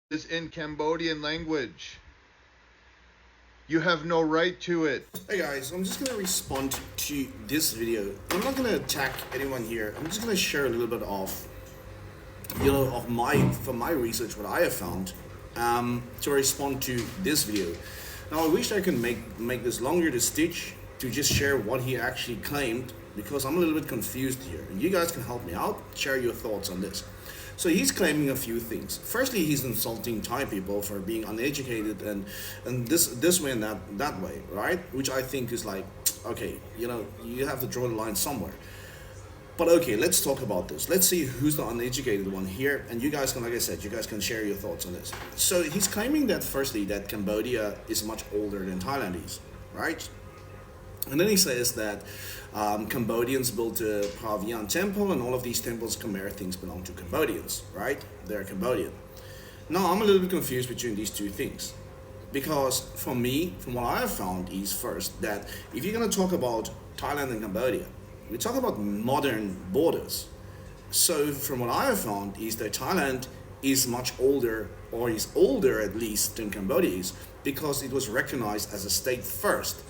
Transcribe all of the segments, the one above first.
is in Cambodian language. You have no right to it. Hey guys, I'm just gonna respond to this video. I'm not gonna attack anyone here. I'm just gonna share a little bit of, of from my research, what I have found, to respond to this video. Now I wish I could make this longer to stitch to just share what he actually claimed, because I'm a little bit confused here, and you guys can help me out. Share your thoughts on this. So he's claiming a few things. Firstly, he's insulting Thai people for being uneducated and this way and that way, right? Which I think is like, okay, you have to draw the line somewhere. But okay, let's talk about this. Let's see who's the uneducated one here, and you guys can, like I said, you guys can share your thoughts on this. So he's claiming that firstly that Cambodia is much older than Thailand is, right? And then he says that Cambodians built a Pravian temple, and all of these temples, Khmer things, belong to Cambodians, right? They're Cambodian. Now, I'm a little bit confused between these two things. Because for me, from what I have found, is first that if you're going to talk about Thailand and Cambodia, we talk about modern borders. So from what I have found is that Thailand is much older, or is older at least, than Cambodia is, because it was recognized as a state first.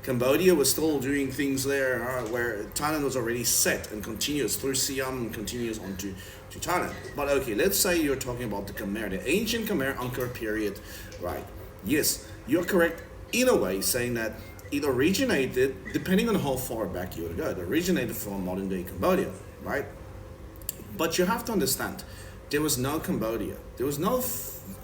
Cambodia was still doing things there where Thailand was already set and continues through Siam and continues on to Thailand. But okay, let's say you're talking about the Khmer, the ancient Khmer Angkor period, right? Yes, you're correct in a way, saying that it originated, depending on how far back you would go, it originated from modern day Cambodia, right? But you have to understand, there was no Cambodia. There was no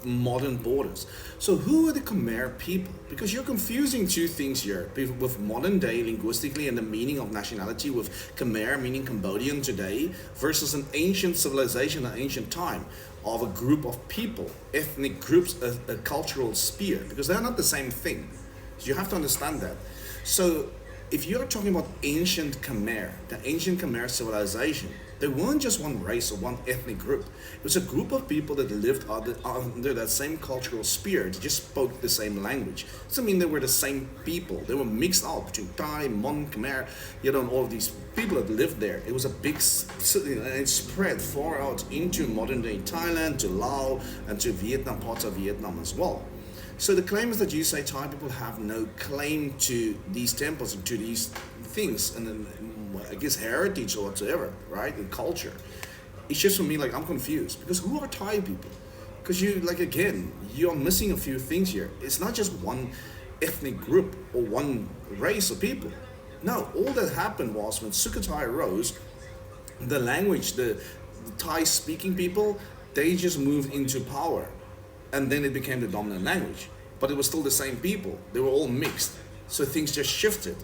modern borders. So who are the Khmer people? Because you're confusing two things here. People with modern day linguistically and the meaning of nationality, with Khmer meaning Cambodian today, versus an ancient civilization, an ancient time of a group of people, ethnic groups, a cultural sphere, because they're not the same thing. So you have to understand that. So if you're talking about ancient Khmer, the ancient Khmer civilization, they weren't just one race or one ethnic group. It was a group of people that lived under that same cultural sphere. They just spoke the same language. Doesn't mean they were the same people. They were mixed out between Thai, Mon, Khmer, and all of these people that lived there. It was a big city, and it spread far out into modern day Thailand, to Laos, and to Vietnam, parts of Vietnam as well. So the claim is that you say Thai people have no claim to these temples and to these things, and then I guess heritage or whatsoever, right? And culture. It's just for me, like, I'm confused, because who are Thai people? Because you're missing a few things here. It's not just one ethnic group or one race of people. No, all that happened was when Sukhothai rose, the language, the Thai speaking people, they just moved into power, and then it became the dominant language. But it was still the same people. They were all mixed. So things just shifted.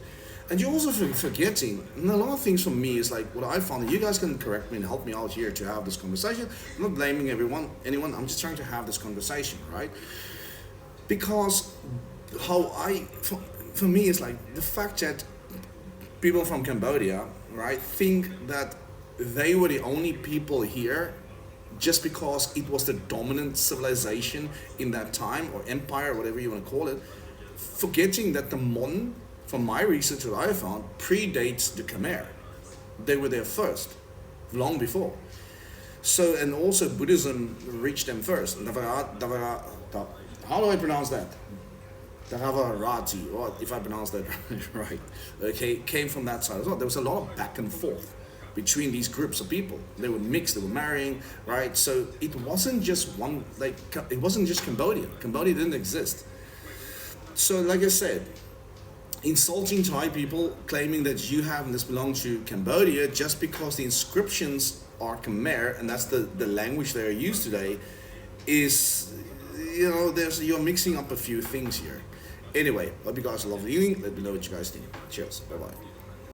And you're also forgetting, and a lot of things for me is like what I found, and you guys can correct me and help me out here to have this conversation. I'm not blaming anyone, I'm just trying to have this conversation, right? Because for me, it's like the fact that people from Cambodia, right, think that they were the only people here just because it was the dominant civilization in that time, or empire, whatever you want to call it, forgetting that the Mon, from my research that I found, predates the Khmer. They were there first, long before. So, and also Buddhism reached them first. How do I pronounce that? Dharmarati, or if I pronounce that right, okay, came from that side as well. There was a lot of back and forth between these groups of people. They were mixed, they were marrying, right? So it wasn't just it wasn't just Cambodia. Cambodia didn't exist. So like I said, insulting Thai people, claiming that you have this belong to Cambodia just because the inscriptions are Khmer, and that's the language they are used today, is, you're mixing up a few things here. Anyway, hope you guys love the evening. Let me know what you guys think. Cheers. Bye-bye.